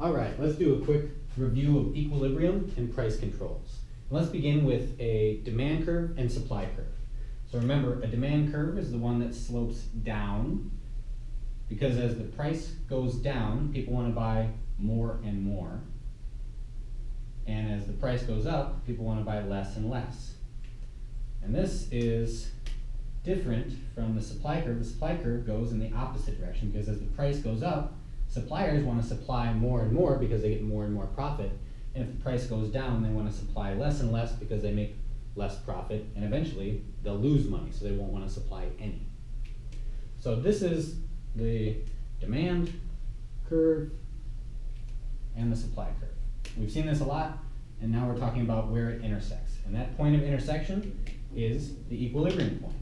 All right, let's do a quick review of equilibrium and price controls. Let's begin with a demand curve and supply curve. So remember, a demand curve is the one that slopes down, because as the price goes down, people want to buy more and more. And as the price goes up, people want to buy less and less. And this is different from the supply curve. The supply curve goes in the opposite direction, because as the price goes up, suppliers want to supply more and more because they get more and more profit. And if the price goes down, they want to supply less and less because they make less profit, and eventually they'll lose money, so they won't want to supply any. So this is the demand curve and the supply curve. We've seen this a lot, and now we're talking about where it intersects. And that point of intersection is the equilibrium point.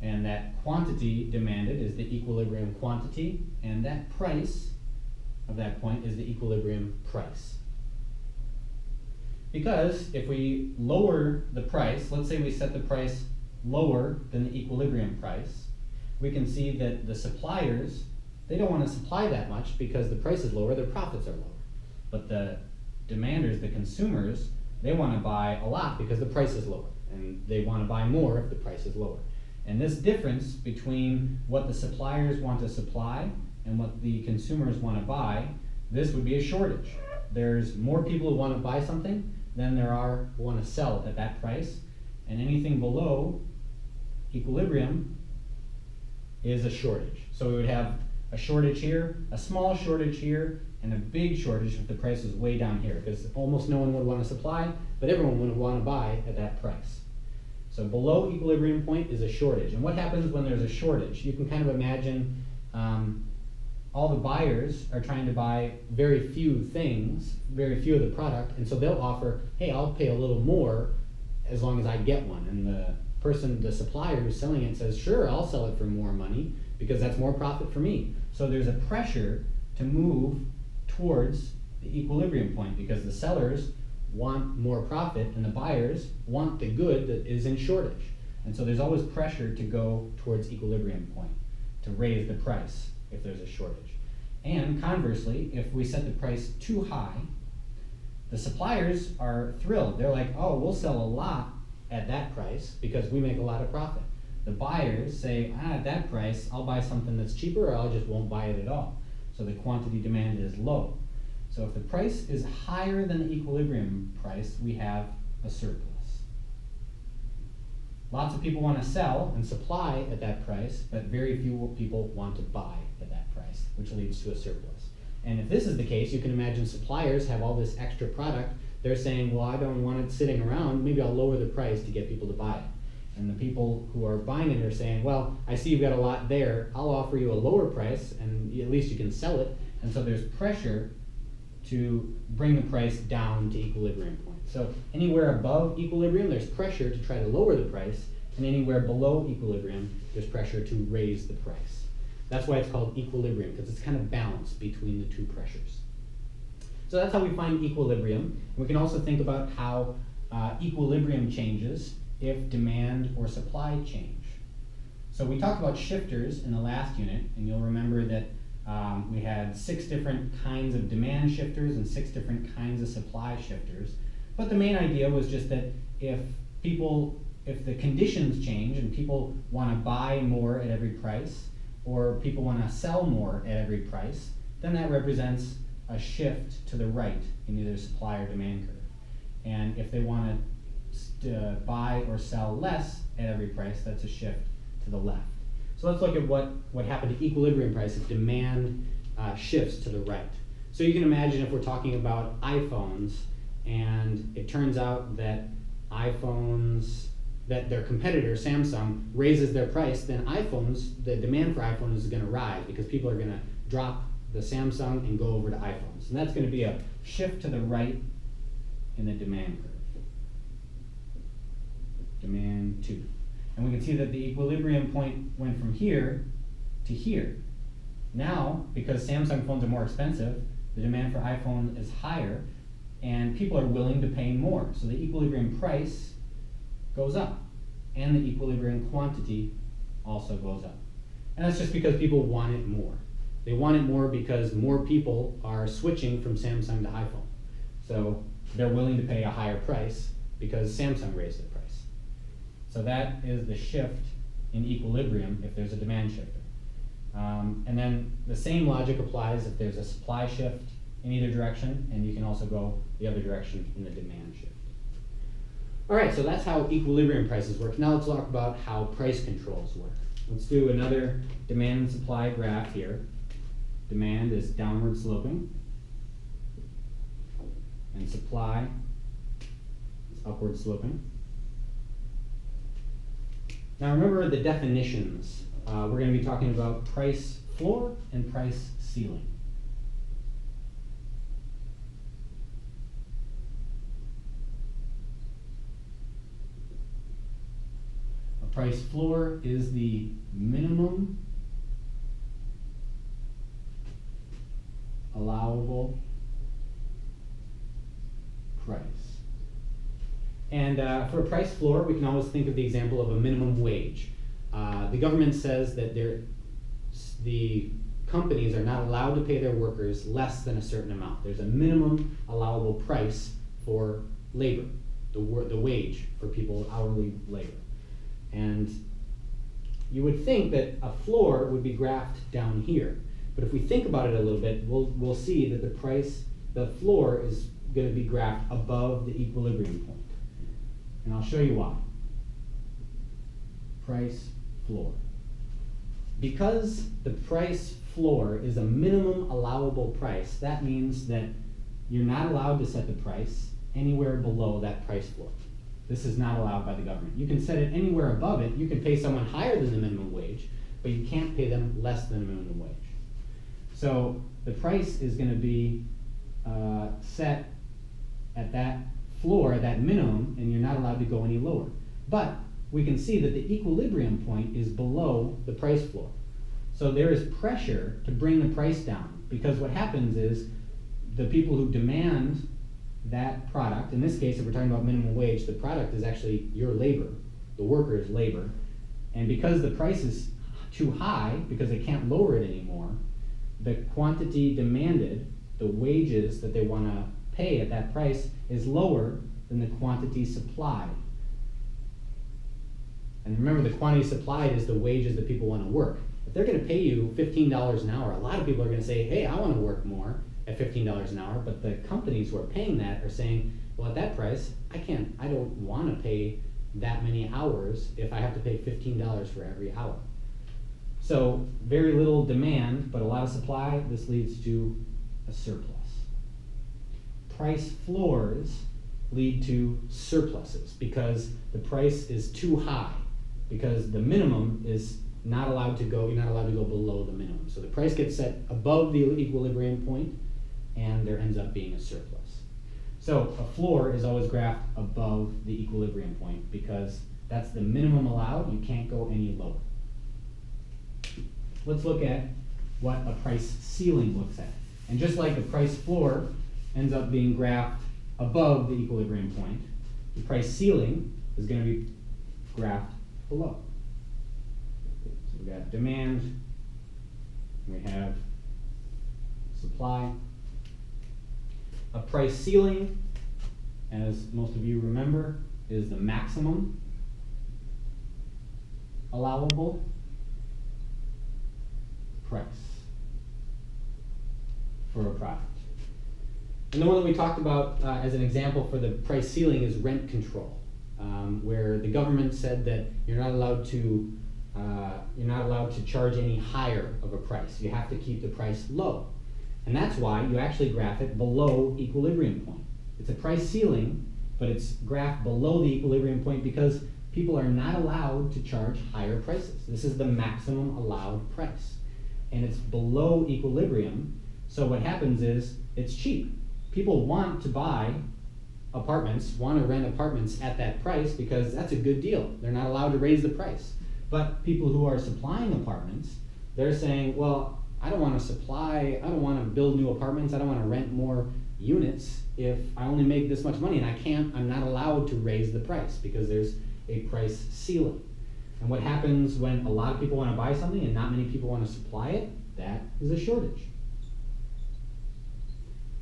And that quantity demanded is the equilibrium quantity, and that price of that point is the equilibrium price. Because if we lower the price, let's say we set the price lower than the equilibrium price, we can see that the suppliers, they don't want to supply that much because the price is lower, their profits are lower. But the demanders, the consumers, they want to buy a lot because the price is lower, and they want to buy more if the price is lower. And this difference between what the suppliers want to supply and what the consumers want to buy, this would be a shortage. There's more people who want to buy something than there are who want to sell at that price, and anything below equilibrium is a shortage. So we would have a shortage here, a small shortage here, and a big shortage if the price is way down here, because almost no one would want to supply, but everyone would want to buy at that price. So below equilibrium point is a shortage. And what happens when there's a shortage? You can kind of imagine all the buyers are trying to buy very few things, very few of the product, and so they'll offer, hey, I'll pay a little more as long as I get one. And the person, the supplier who's selling it says, sure, I'll sell it for more money because that's more profit for me. So there's a pressure to move towards the equilibrium point because the sellers want more profit and the buyers want the good that is in shortage. And so there's always pressure to go towards equilibrium point, to raise the price if there's a shortage. And conversely, if we set the price too high, the suppliers are thrilled. They're like, oh, we'll sell a lot at that price because we make a lot of profit. The buyers say, at that price, I'll buy something that's cheaper or I just won't buy it at all. So the quantity demand is low. So if the price is higher than the equilibrium price, we have a surplus. Lots of people want to sell and supply at that price, but very few people want to buy at that price, which leads to a surplus. And if this is the case, you can imagine suppliers have all this extra product. They're saying, well, I don't want it sitting around. Maybe I'll lower the price to get people to buy it. And the people who are buying it are saying, well, I see you've got a lot there. I'll offer you a lower price, and at least you can sell it. And so there's pressure to bring the price down to equilibrium point. So anywhere above equilibrium, there's pressure to try to lower the price, and anywhere below equilibrium, there's pressure to raise the price. That's why it's called equilibrium, because it's kind of balanced between the two pressures. So that's how we find equilibrium. And we can also think about how equilibrium changes if demand or supply change. So we talked about shifters in the last unit, and you'll remember that we had 6 different kinds of demand shifters and 6 different kinds of supply shifters. But the main idea was just that if the conditions change and people want to buy more at every price, or people want to sell more at every price, then that represents a shift to the right in either supply or demand curve. And if they want to buy or sell less at every price, that's a shift to the left. So let's look at what happened to equilibrium price if demand shifts to the right. So you can imagine if we're talking about iPhones, and it turns out that that their competitor, Samsung, raises their price, then the demand for iPhones is going to rise because people are going to drop the Samsung and go over to iPhones. And that's going to be a shift to the right in the demand curve. Demand 2. And we can see that the equilibrium point went from here to here. Now, because Samsung phones are more expensive, the demand for iPhone is higher, and people are willing to pay more. So the equilibrium price goes up. and the equilibrium quantity also goes up. And that's just because people want it more. They want it more because more people are switching from Samsung to iPhone. So they're willing to pay a higher price because Samsung raised their price. So that is the shift in equilibrium if there's a demand shifter. And then the same logic applies if there's a supply shift in either direction, and you can also go the other direction in the demand shift. All right, so that's how equilibrium prices work. Now let's talk about how price controls work. Let's do another demand and supply graph here. Demand is downward sloping, and supply is upward sloping. Now remember the definitions. We're going to be talking about price floor and price ceiling. A price floor is the minimum allowable price. And for a price floor, we can always think of the example of a minimum wage. The government says that the companies are not allowed to pay their workers less than a certain amount. There's a minimum allowable price for labor, the wage for people, hourly labor. And you would think that a floor would be graphed down here. But if we think about it a little bit, we'll see that the floor is going to be graphed above the equilibrium point. And I'll show you why. Price floor. Because the price floor is a minimum allowable price, that means that you're not allowed to set the price anywhere below that price floor. This is not allowed by the government. You can set it anywhere above it. You can pay someone higher than the minimum wage, but you can't pay them less than the minimum wage. So the price is going to be set at that floor, that minimum, and you're not allowed to go any lower. But we can see that the equilibrium point is below the price floor. So there is pressure to bring the price down, because what happens is the people who demand that product, in this case, if we're talking about minimum wage, the product is actually your labor, the worker's labor. And because the price is too high, because they can't lower it anymore, the quantity demanded, the wages that they want to pay at that price, is lower than the quantity supplied. And remember, the quantity supplied is the wages that people want to work. If they're going to pay you $15 an hour, a lot of people are going to say, hey, I want to work more at $15 an hour, but the companies who are paying that are saying, well, at that price, I don't want to pay that many hours if I have to pay $15 for every hour. So very little demand, but a lot of supply. This leads to a surplus. Price floors lead to surpluses because the price is too high, because the minimum is not allowed to go, you're not allowed to go below the minimum. So the price gets set above the equilibrium point, and there ends up being a surplus. So a floor is always graphed above the equilibrium point because that's the minimum allowed. You can't go any lower. Let's look at what a price ceiling looks at. And just like the price floor ends up being graphed above the equilibrium point, the price ceiling is going to be graphed below. So we've got demand, we have supply. A price ceiling, as most of you remember, is the maximum allowable price for a product. And the one that we talked about as an example for the price ceiling is rent control, where the government said that you're not allowed to charge any higher of a price. You have to keep the price low. And that's why you actually graph it below equilibrium point. It's a price ceiling, but it's graphed below the equilibrium point because people are not allowed to charge higher prices. This is the maximum allowed price. And it's below equilibrium, so what happens is it's cheap. People want to buy apartments, want to rent apartments at that price because that's a good deal. They're not allowed to raise the price. But people who are supplying apartments, they're saying, well, I don't want to build new apartments, I don't want to rent more units if I only make this much money, and I'm not allowed to raise the price because a price ceiling. And what happens when a lot of people want to buy something and not many people want to supply it? That is a shortage.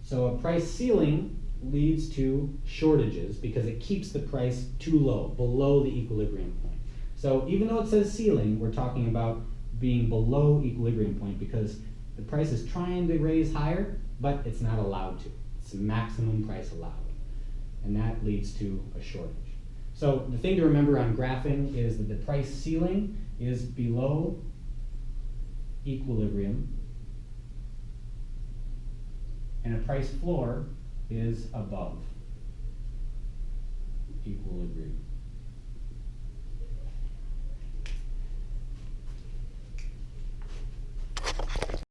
So a price ceiling leads to shortages because it keeps the price too low, below the equilibrium point. So even though it says ceiling, we're talking about being below equilibrium point because the price is trying to raise higher, but it's not allowed to. It's the maximum price allowed. And that leads to a shortage. So the thing to remember on graphing is that the price ceiling is below equilibrium and a price floor is above equilibrium.